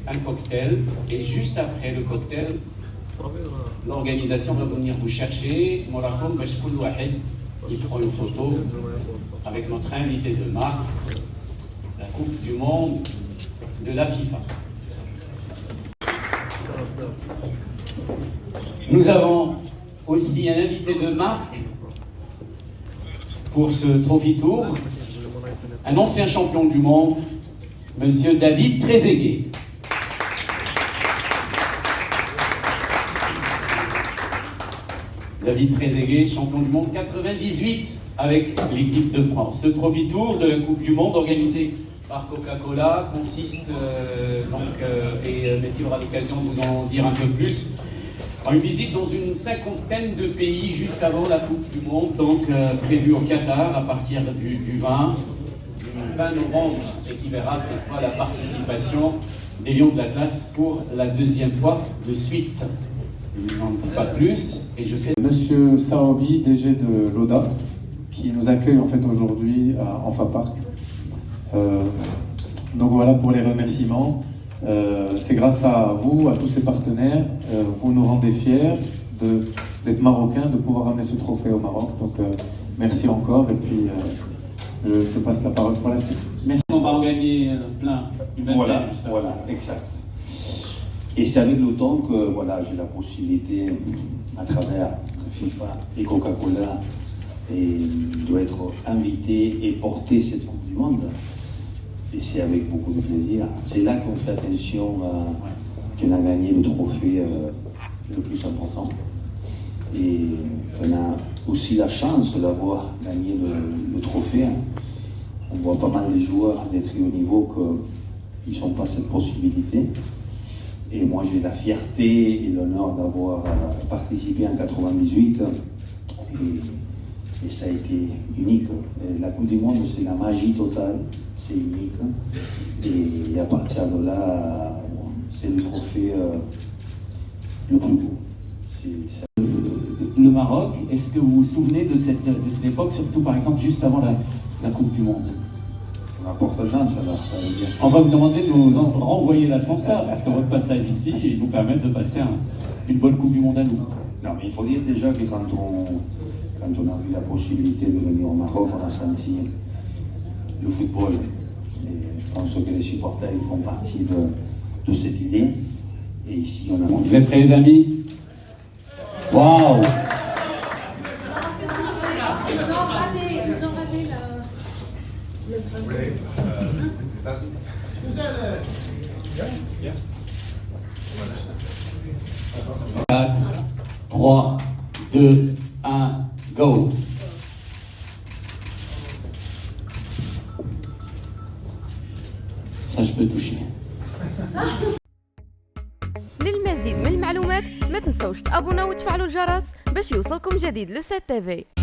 Un cocktail, et juste après le cocktail, l'organisation va venir vous chercher. Il prend une photo avec notre invité de marque, la Coupe du Monde de la FIFA. Nous avons aussi un invité de marque pour ce Trophy Tour, un ancien champion du monde, Monsieur David Trezeguet. David Trezeguet, champion du monde 98 avec l'équipe de France. Ce Trophy Tour de la Coupe du Monde organisé par Coca-Cola consiste et Mehdi aura l'occasion de vous en dire un peu plus, en une visite dans une cinquantaine de pays juste avant la Coupe du Monde, donc prévue au Qatar à partir du 20 novembre, et qui verra cette fois la participation des Lions de l'Atlas pour la deuxième fois de suite. Je n'en dis pas plus, et je sais... Monsieur Saobi, DG de l'ODA, qui nous accueille en fait aujourd'hui à Enfa Park. Donc voilà pour les remerciements. C'est grâce à vous, à tous ces partenaires, vous nous rendez fiers d'être marocains, de pouvoir amener ce trophée au Maroc. Donc merci encore, et puis je te passe la parole pour la suite. Merci, on va en gagner plein. Voilà, exact. Et c'est avec l'automne que voilà, j'ai la possibilité, à travers FIFA et Coca-Cola, d'être invité et porter cette Coupe du Monde. Et c'est avec beaucoup de plaisir. C'est là qu'on fait attention qu'on a gagné le trophée le plus important. Et qu'on a aussi la chance d'avoir gagné le trophée. On voit pas mal de joueurs des très haut niveau qu'ils n'ont pas cette possibilité. Et moi, j'ai la fierté et l'honneur d'avoir participé en 98. Et ça a été unique. Et la Coupe du Monde, c'est la magie totale. C'est unique. Et à partir de là, c'est le trophée le plus beau. Le Maroc, est-ce que vous vous souvenez de cette époque, surtout par exemple juste avant la Coupe du Monde? Ça m'apporte chance, alors, ça veut dire. On va vous demander de nous renvoyer l'ascenseur, parce que votre passage ici nous permet de passer une bonne Coupe du Monde à nous. Non, mais il faut dire déjà que quand on a eu la possibilité de venir au Maroc, on a senti le football. Et je pense que les supporters ils font partie de cette idée. Et ici, on a... Vous êtes prêts, les amis? Waouh! Ils ont raté le... 4, 3, 2, 1, go! Ça, je peux toucher. للمزيد من المعلومات ما تنسوش تابوناو وتفعلوا الجرس باش يوصلكم جديد لو 7 تي في.